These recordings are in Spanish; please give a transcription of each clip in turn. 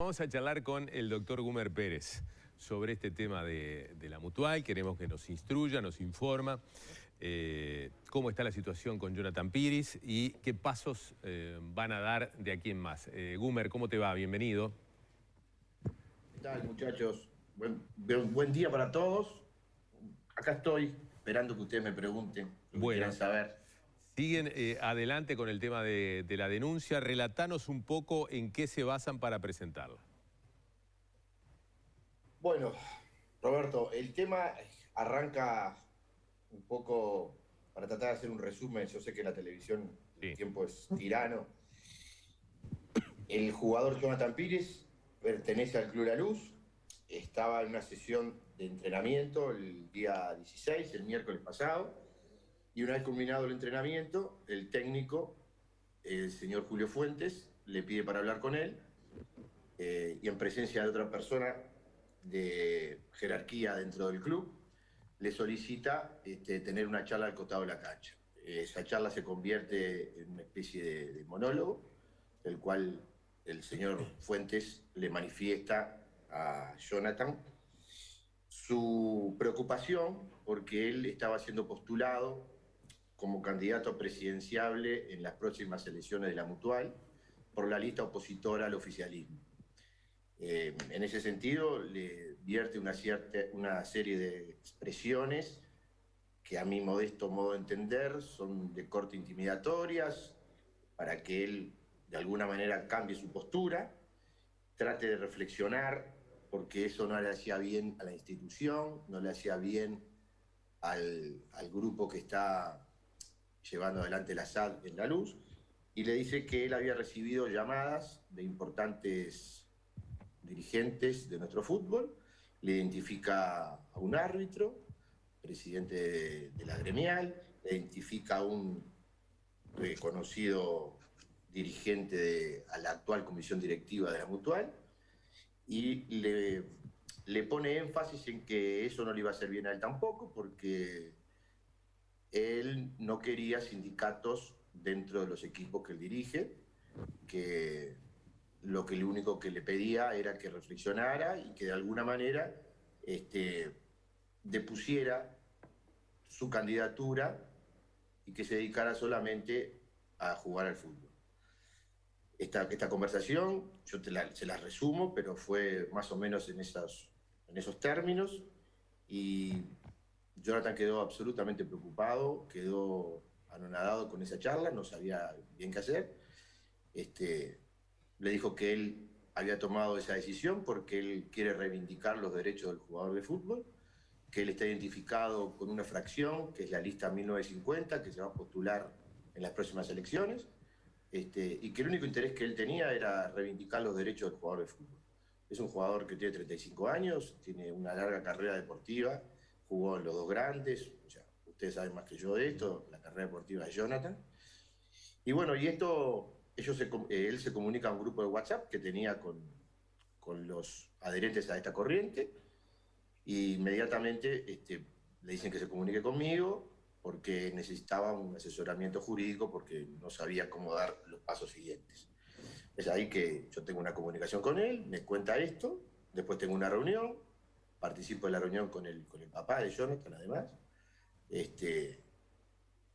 Vamos a charlar con el doctor Gumer Pérez sobre este tema de la Mutual. Queremos que nos instruya, nos informa cómo está la situación con Jonathan Piris y qué pasos van a dar de aquí en más. Gumer, ¿cómo te va? Bienvenido. ¿Qué tal, muchachos? Buen día para todos. Acá estoy esperando que ustedes me pregunten lo que quieran saber. Siguen adelante con el tema de la denuncia. Relatanos un poco en qué se basan para presentarla. Bueno, Roberto, el tema arranca un poco, para tratar de hacer un resumen. Yo sé que la televisión, el tiempo es tirano. El jugador Jonathan Piris pertenece al Club La Luz. Estaba en una sesión de entrenamiento el día 16, el miércoles pasado. Y una vez culminado el entrenamiento, el técnico, el señor Julio Fuentes, le pide para hablar con él y en presencia de otra persona de jerarquía dentro del club, le solicita tener una charla al costado de la cancha. Esa charla se convierte en una especie de monólogo, el cual el señor Fuentes le manifiesta a Jonathan su preocupación porque él estaba siendo postulado como candidato presidenciable en las próximas elecciones de la Mutual por la lista opositora al oficialismo. En ese sentido, le vierte una serie de expresiones que a mi modesto modo de entender son de corte intimidatorias para que él de alguna manera cambie su postura, trate de reflexionar porque eso no le hacía bien a la institución, no le hacía bien al grupo que está llevando adelante la SAD en La Luz, y le dice que él había recibido llamadas de importantes dirigentes de nuestro fútbol, le identifica a un árbitro, presidente de la gremial, le identifica a un reconocido dirigente a la actual comisión directiva de la Mutual, y le pone énfasis en que eso no le iba a hacer bien a él tampoco, porque él no quería sindicatos dentro de los equipos que él dirige, que lo único que le pedía era que reflexionara y que de alguna manera depusiera su candidatura y que se dedicara solamente a jugar al fútbol. Esta conversación, se la resumo, pero fue más o menos en esos términos, y Jonathan quedó absolutamente preocupado, quedó anonadado con esa charla, no sabía bien qué hacer. Le dijo que él había tomado esa decisión porque él quiere reivindicar los derechos del jugador de fútbol, que él está identificado con una fracción, que es la lista 1950, que se va a postular en las próximas elecciones, y que el único interés que él tenía era reivindicar los derechos del jugador de fútbol. Es un jugador que tiene 35 años, tiene una larga carrera deportiva, jugó en los dos grandes, o sea, ustedes saben más que yo de esto, la carrera deportiva de Jonathan. Y bueno, y él se comunica a un grupo de WhatsApp que tenía con los adherentes a esta corriente, y inmediatamente le dicen que se comunique conmigo porque necesitaba un asesoramiento jurídico porque no sabía cómo dar los pasos siguientes. Es ahí que yo tengo una comunicación con él, me cuenta esto, después tengo una reunión, participo de la reunión con el papá de Jonathan además,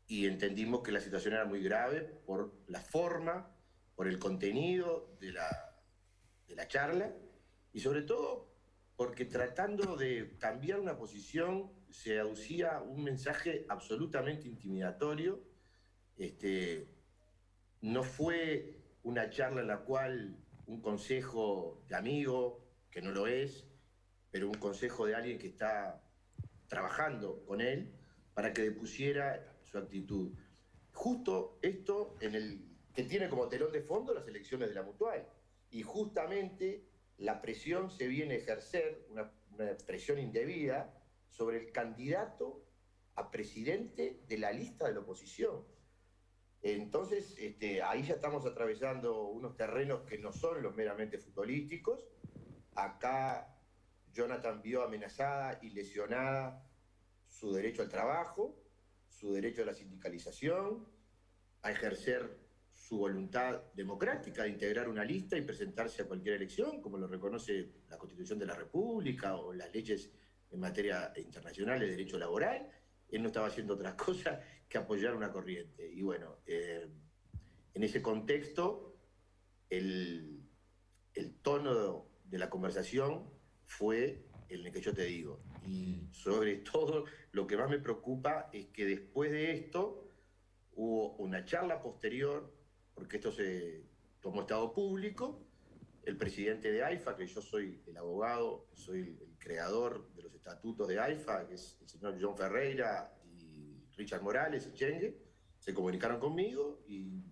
y entendimos que la situación era muy grave por la forma, por el contenido de la charla, y sobre todo porque tratando de cambiar una posición se aducía un mensaje absolutamente intimidatorio. No fue una charla en la cual un consejo de amigo, que no lo es, pero un consejo de alguien que está trabajando con él para que depusiera su actitud. Justo esto que tiene como telón de fondo las elecciones de la Mutual. Y justamente la presión se viene a ejercer, una presión indebida, sobre el candidato a presidente de la lista de la oposición. Entonces, ahí ya estamos atravesando unos terrenos que no son los meramente futbolísticos. Acá Jonathan vio amenazada y lesionada su derecho al trabajo, su derecho a la sindicalización, a ejercer su voluntad democrática de integrar una lista y presentarse a cualquier elección, como lo reconoce la Constitución de la República o las leyes en materia internacional de derecho laboral. Él no estaba haciendo otra cosa que apoyar una corriente. Y bueno, en ese contexto, el tono de la conversación fue el que yo te digo. Y sobre todo, lo que más me preocupa es que después de esto hubo una charla posterior, porque esto se tomó estado público. El presidente de AIFA, que yo soy el abogado, soy el creador de los estatutos de AIFA, que es el señor John Ferreira y Richard Morales, y Chengue, se comunicaron conmigo y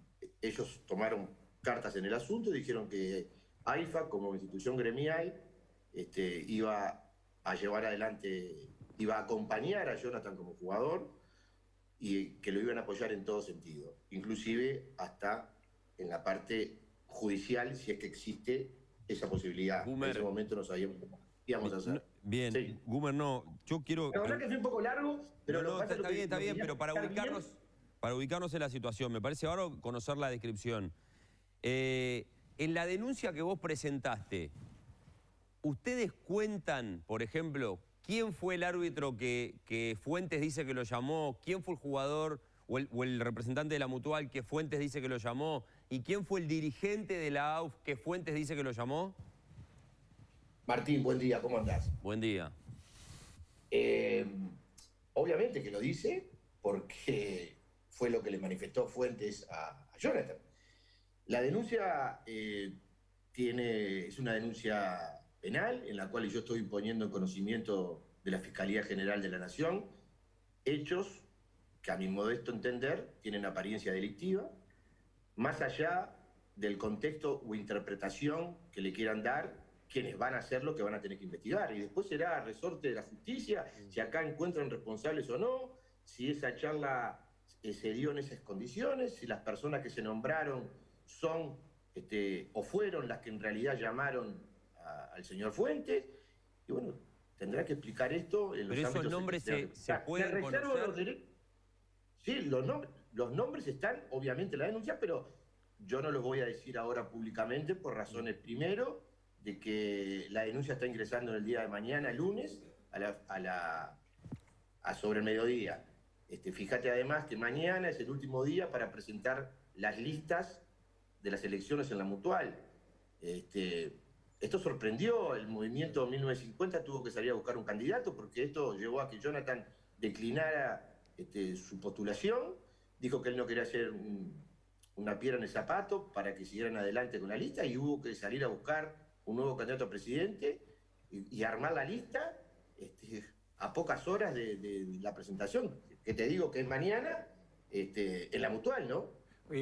ellos tomaron cartas en el asunto y dijeron que AIFA, como institución gremial, iba a llevar adelante, iba a acompañar a Jonathan como jugador y que lo iban a apoyar en todo sentido, inclusive hasta en la parte judicial, si es que existe esa posibilidad. Gumer, en ese momento no sabíamos cómo íbamos a hacer. Bien, Sí. Gumer, no, yo quiero... La verdad que fue un poco largo, pero no, está bien, pero para ubicarnos en la situación, me parece ahora conocer la descripción. En la denuncia que vos presentaste, ¿ustedes cuentan, por ejemplo, quién fue el árbitro que Fuentes dice que lo llamó? ¿Quién fue el jugador o el representante de la Mutual que Fuentes dice que lo llamó? ¿Y quién fue el dirigente de la AUF que Fuentes dice que lo llamó? Martín, buen día, ¿cómo andás? Buen día. Obviamente que lo dice porque fue lo que le manifestó Fuentes a Jonathan. La denuncia es una denuncia penal en la cual yo estoy poniendo en conocimiento de la Fiscalía General de la Nación hechos que a mi modesto entender tienen apariencia delictiva, más allá del contexto o interpretación que le quieran dar quienes van a hacer lo que van a tener que investigar. Y después será resorte de la justicia si acá encuentran responsables o no, si esa charla se dio en esas condiciones, si las personas que se nombraron son o fueron las que en realidad llamaron al señor Fuentes. Y bueno, tendrá que explicar esto en los Pero ámbitos... esos nombres se pueden conocer. Sí, los nombres están obviamente en la denuncia, pero yo no los voy a decir ahora públicamente por razones, primero, de que la denuncia está ingresando en el día de mañana, lunes, sobre el mediodía. Fíjate además que mañana es el último día para presentar las listas de las elecciones en la Mutual. Esto sorprendió, el movimiento 1950 tuvo que salir a buscar un candidato porque esto llevó a que Jonathan declinara su postulación, dijo que él no quería hacer una piedra en el zapato para que siguieran adelante con la lista y hubo que salir a buscar un nuevo candidato a presidente y armar la lista a pocas horas de la presentación, que te digo que es mañana en la Mutual, ¿no?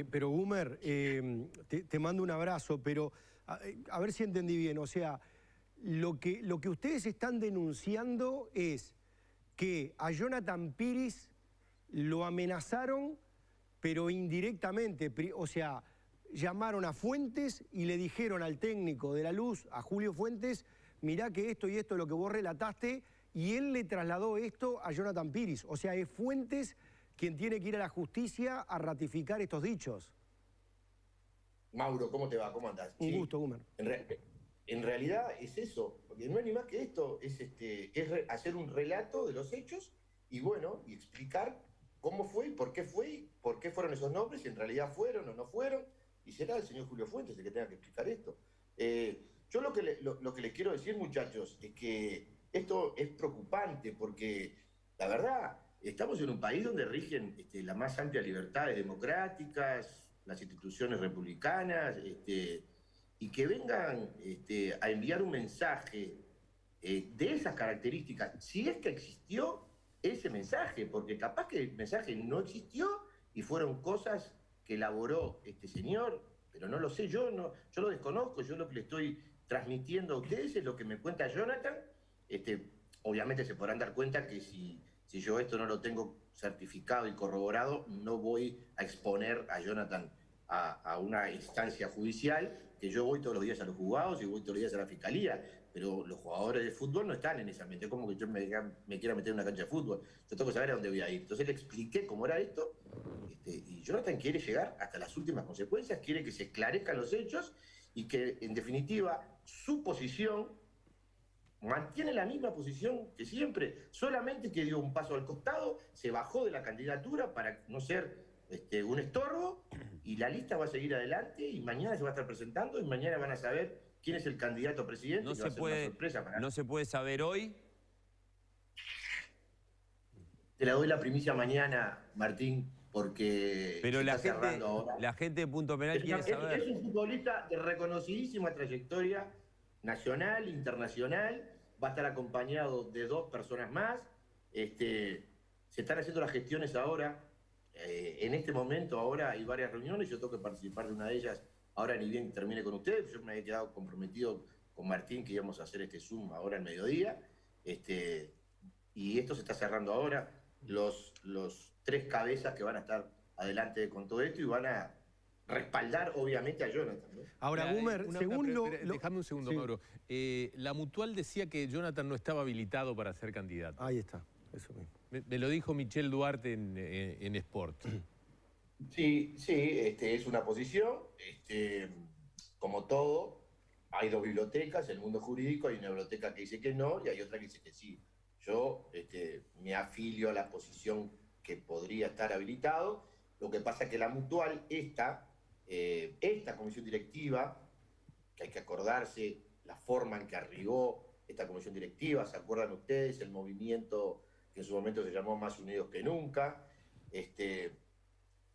Pero Gumer, te mando un abrazo, pero a ver si entendí bien, o sea, lo que ustedes están denunciando es que a Jonathan Piris lo amenazaron, pero indirectamente, o sea, llamaron a Fuentes y le dijeron al técnico de la Luz, a Julio Fuentes, mirá que esto y esto es lo que vos relataste, y él le trasladó esto a Jonathan Piris. O sea, es Fuentes quien tiene que ir a la justicia a ratificar estos dichos. Mauro, ¿cómo te va? ¿Cómo andás? Un gusto, Gumer. En realidad es eso, porque no es ni más que esto, es hacer un relato de los hechos y bueno, y explicar cómo fue y por qué fueron esos nombres, si en realidad fueron o no fueron, y será el señor Julio Fuentes el que tenga que explicar esto. Yo lo que les quiero decir, muchachos, es que esto es preocupante porque, la verdad, estamos en un país donde rigen las más amplias libertades democráticas, las instituciones republicanas, y que vengan a enviar un mensaje de esas características, si es que existió ese mensaje, porque capaz que el mensaje no existió y fueron cosas que elaboró este señor, pero no lo sé, yo lo desconozco, yo lo que le estoy transmitiendo a ustedes es lo que me cuenta Jonathan. Obviamente se podrán dar cuenta que si yo esto no lo tengo certificado y corroborado, no voy a exponer a Jonathan a una instancia judicial, que yo voy todos los días a los juzgados y voy todos los días a la fiscalía, pero los jugadores de fútbol no están en ese ambiente. Es como que yo me quiera meter en una cancha de fútbol. Yo tengo que saber a dónde voy a ir. Entonces le expliqué cómo era esto, y Jonathan quiere llegar hasta las últimas consecuencias, quiere que se esclarezcan los hechos y que, en definitiva, su posición mantiene la misma posición que siempre, solamente que dio un paso al costado, se bajó de la candidatura para no ser un estorbo, y la lista va a seguir adelante, y mañana se va a estar presentando, y mañana van a saber quién es el candidato a presidente. No que va se a ser una puede, sorpresa para... no se puede saber hoy. Te la doy la primicia mañana, Martín, porque Pero se la está gente, cerrando ahora. la gente de Punto Penal quiere saber. Es un futbolista de reconocidísima trayectoria nacional, internacional. Va a estar acompañado de 2 personas más. Se están haciendo las gestiones ahora. En este momento ahora hay varias reuniones. Yo tengo que participar de una de ellas ahora, ni bien termine con ustedes. Yo me había quedado comprometido con Martín que íbamos a hacer este Zoom ahora al mediodía. Y esto se está cerrando ahora. Los 3 cabezas que van a estar adelante con todo esto y van a respaldar obviamente a Jonathan, ¿no? Ahora, Gumer, según lo... Déjame un segundo, sí. Mauro. La Mutual decía que Jonathan no estaba habilitado para ser candidato. Ahí está, eso mismo. Me lo dijo Michel Duarte en Sport. Sí, es una posición. Como todo, hay 2 bibliotecas, en el mundo jurídico hay una biblioteca que dice que no y hay otra que dice que sí. Yo me afilio a la posición que podría estar habilitado. Lo que pasa es que la Mutual, esta comisión directiva, que hay que acordarse la forma en que arribó esta comisión directiva, ¿se acuerdan ustedes? El movimiento que en su momento se llamó Más Unidos que Nunca.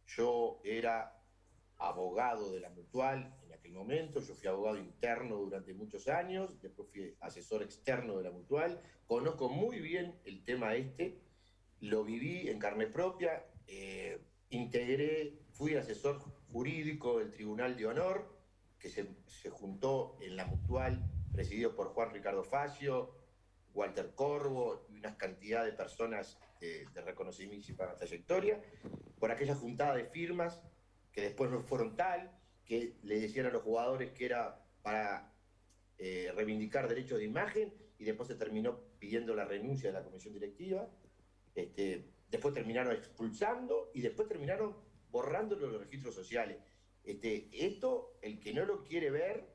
Yo era abogado de la Mutual en aquel momento, yo fui abogado interno durante muchos años, después fui asesor externo de la Mutual, conozco muy bien el tema lo viví en carne propia, fui asesor jurídico del Tribunal de Honor, que se juntó en la Mutual, presidido por Juan Ricardo Facio, Walter Corvo y una cantidad de personas de reconocidísima trayectoria, por aquella juntada de firmas que después no fueron tal, que le decían a los jugadores que era para reivindicar derechos de imagen, y después se terminó pidiendo la renuncia de la comisión directiva. Después terminaron expulsando y después terminaron borrándolo de los registros sociales. Esto, el que no lo quiere ver,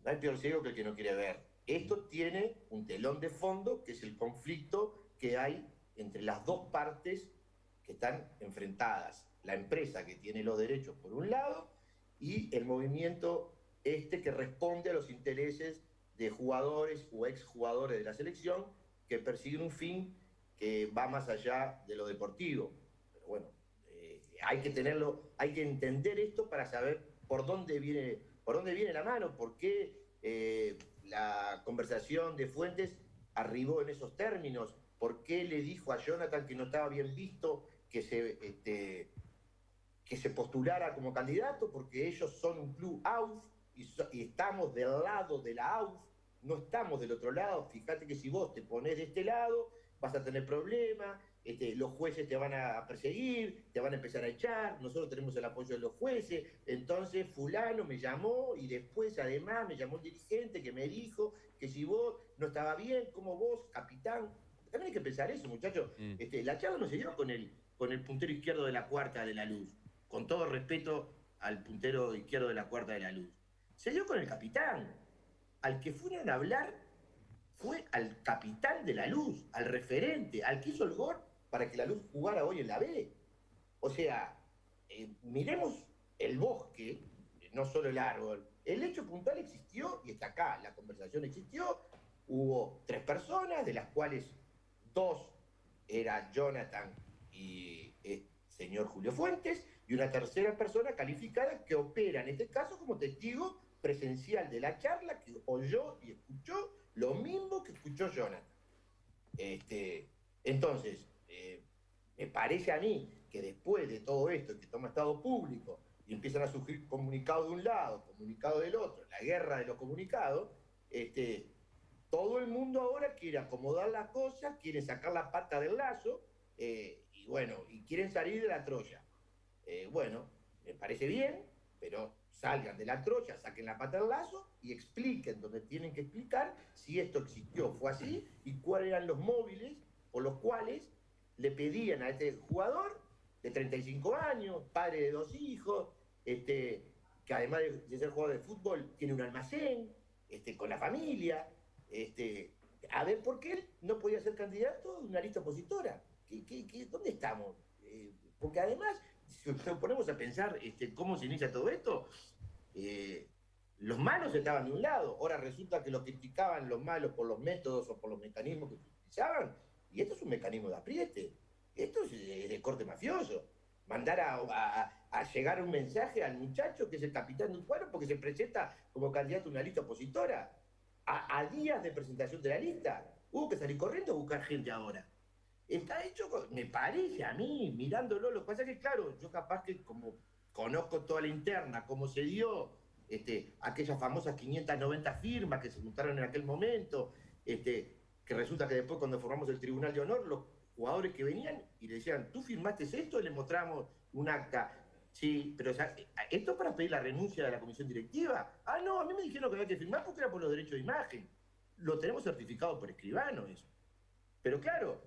no hay peor ciego que el que no quiere ver. Esto tiene un telón de fondo, que es el conflicto que hay entre las 2 partes que están enfrentadas. La empresa que tiene los derechos por un lado y el movimiento que responde a los intereses de jugadores o exjugadores de la selección que persiguen un fin que va más allá de lo deportivo. Pero bueno, hay que entender esto para saber por dónde viene la mano, por qué la conversación de Fuentes arribó en esos términos, por qué le dijo a Jonathan que no estaba bien visto que se postulara como candidato, porque ellos son un club AUF y estamos del lado de la AUF, no estamos del otro lado. Fíjate que si vos te pones de este lado vas a tener problemas, los jueces te van a perseguir, te van a empezar a echar, nosotros tenemos el apoyo de los jueces. Entonces fulano me llamó y después además me llamó el dirigente que me dijo que si vos no estaba bien, como vos, capitán. También hay que pensar eso, muchachos. La charla no se dio con el puntero izquierdo de la Cuarta de la Luz, con todo respeto al puntero izquierdo de la Cuarta de la Luz. Se dio con el capitán. Al que fueron a hablar fue al capitán de la Luz, al referente, al que hizo el gol para que la Luz jugara hoy en la B. O sea, miremos el bosque, no solo el árbol. El hecho puntual existió y está acá. La conversación existió. Hubo 3 personas, de las cuales 2 era Jonathan y el señor Julio Fuentes, y una tercera persona calificada que opera en este caso como testigo presencial de la charla, que oyó y escuchó lo mismo que escuchó Jonathan. Entonces, me parece a mí que después de todo esto, que toma estado público y empiezan a surgir comunicados de un lado, comunicados del otro, la guerra de los comunicados, todo el mundo ahora quiere acomodar las cosas, quiere sacar la pata del lazo, y quieren salir de la Troya. me parece bien, pero salgan de la trocha, saquen la pata del lazo y expliquen donde tienen que explicar si esto existió, fue así, y cuáles eran los móviles por los cuales le pedían a este jugador de 35 años, padre de 2 hijos, que además de ser jugador de fútbol tiene un almacén, con la familia, a ver por qué él no podía ser candidato de una lista opositora. ¿Dónde estamos? Porque además, si nos ponemos a pensar cómo se inicia todo esto, los malos estaban de un lado, ahora resulta que los criticaban los malos por los métodos o por los mecanismos que utilizaban, y esto es un mecanismo de apriete, esto es de corte mafioso. Mandar a llegar un mensaje al muchacho que es el capitán de un cuadro porque se presenta como candidato a una lista opositora. A días de presentación de la lista, hubo que salir corriendo a buscar gente ahora. Está hecho, me parece a mí, mirándolo, lo que pasa es que, claro, yo capaz que como conozco toda la interna, cómo se dio, aquellas famosas 590 firmas que se juntaron en aquel momento, que resulta que después cuando formamos el Tribunal de Honor, los jugadores que venían y le decían, ¿tú firmaste esto? Y le mostramos un acta. Sí, pero o sea, ¿esto para pedir la renuncia de la comisión directiva? Ah, no, a mí me dijeron que había que firmar porque era por los derechos de imagen. Lo tenemos certificado por escribano eso. Pero claro,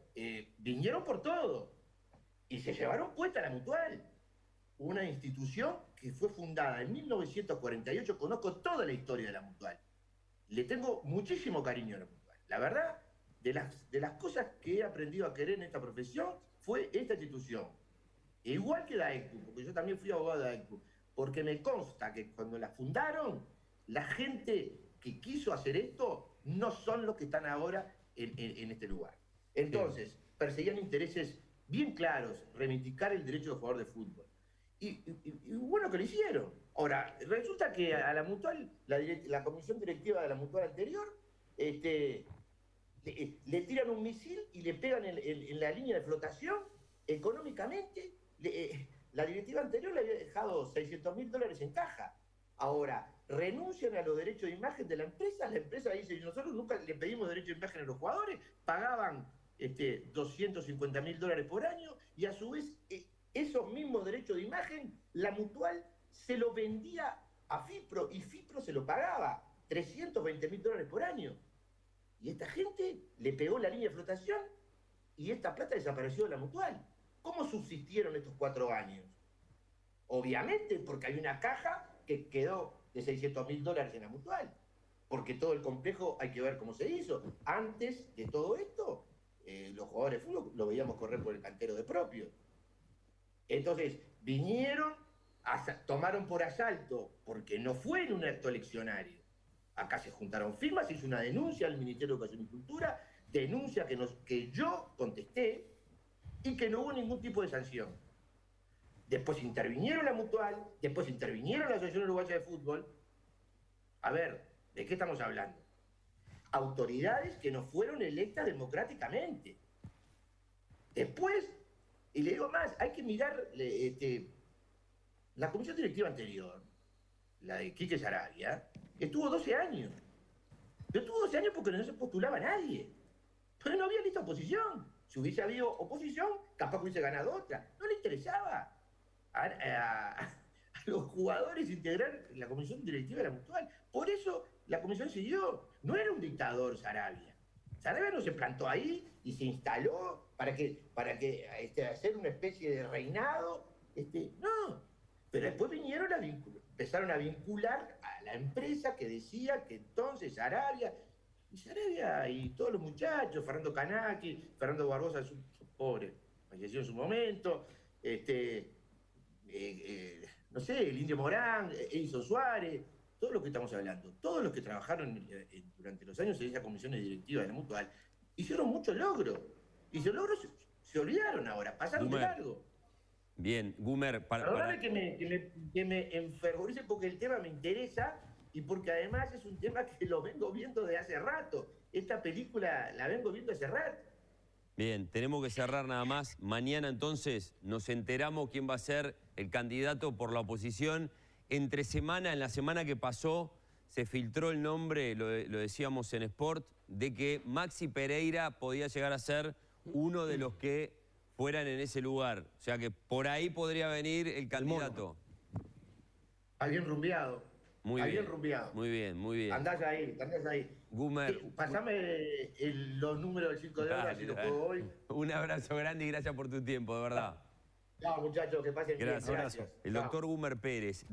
vinieron por todo y se llevaron puesta la Mutual. Una institución que fue fundada en 1948, conozco toda la historia de la Mutual. Le tengo muchísimo cariño a la Mutual. La verdad, de las cosas que he aprendido a querer en esta profesión fue esta institución. Igual que la AECTU, porque yo también fui abogado de la AECTU, porque me consta que cuando la fundaron, la gente que quiso hacer esto no son los que están ahora en este lugar. Entonces, perseguían intereses bien claros, reivindicar el derecho de jugador de fútbol. Y bueno que lo hicieron. Ahora, resulta que a la Mutual, la comisión directiva de la Mutual anterior, le tiran un misil y le pegan en la línea de flotación económicamente. La directiva anterior le había dejado $600.000 en caja. Ahora, renuncian a los derechos de imagen de la empresa dice, nosotros nunca le pedimos derechos de imagen a los jugadores, pagaban $250.000 por año, y a su vez esos mismos derechos de imagen, la Mutual se lo vendía a FIPRO, y FIPRO se lo pagaba, $320.000 por año. Y esta gente le pegó la línea de flotación, y esta plata desapareció de la Mutual. ¿Cómo subsistieron estos 4 años? Obviamente porque hay una caja que quedó de $600.000 en la Mutual, porque todo el complejo hay que ver cómo se hizo. Antes de todo esto, los jugadores de fútbol lo veíamos correr por el cantero de propio. Entonces, vinieron, tomaron por asalto, porque no fue en un acto eleccionario. Acá se juntaron firmas, se hizo una denuncia al Ministerio de Educación y Cultura, denuncia que yo contesté, y que no hubo ningún tipo de sanción. Después intervinieron la Mutual, después intervinieron la Asociación Uruguaya de Fútbol. A ver, ¿de qué estamos hablando? Autoridades que no fueron electas democráticamente. Después, y le digo más, hay que mirar la comisión directiva anterior, la de Quique Saravia, estuvo 12 años. Pero estuvo 12 años porque no se postulaba nadie. Pero no había lista de oposición. Si hubiese habido oposición, capaz que hubiese ganado otra. No le interesaba a los jugadores integrar la comisión directiva de la Mutual. Por eso la comisión siguió. No era un dictador Saravia. Saravia no se plantó ahí y se instaló para hacer una especie de reinado. No. Pero después vinieron empezaron a vincular a la empresa que decía que entonces Saravia... Y Saravia y todos los muchachos, Fernando Canacchi, Fernando Barbosa, su pobre, falleció en su momento, no sé, el Indio Morán, Edison Suárez, todos los que estamos hablando, todos los que trabajaron durante los años en esa comisión directiva de la Mutual, hicieron muchos logros. Y esos logros se olvidaron ahora, pasaron de largo. Bien, Gumer, Perdóname que me enfervorice porque el tema me interesa. Y porque además es un tema que lo vengo viendo de hace rato. Esta película la vengo viendo hace rato. Bien, tenemos que cerrar nada más. Mañana entonces nos enteramos quién va a ser el candidato por la oposición. En la semana que pasó, se filtró el nombre, lo decíamos en Sport, de que Maxi Pereira podía llegar a ser uno de los que fueran en ese lugar. O sea que por ahí podría venir el candidato. Está bien rumbeado. Muy Está bien. bien rumbeado. Muy bien, muy bien. Andás ahí, andás ahí. Gumer. Pasame los números del 5 de oro, Dale, si lo dale. juego hoy. Un abrazo grande y gracias por tu tiempo, de verdad. No, muchachos, que pasen bien. Gracias. Gracias. El Chao. doctor Gumer Pérez.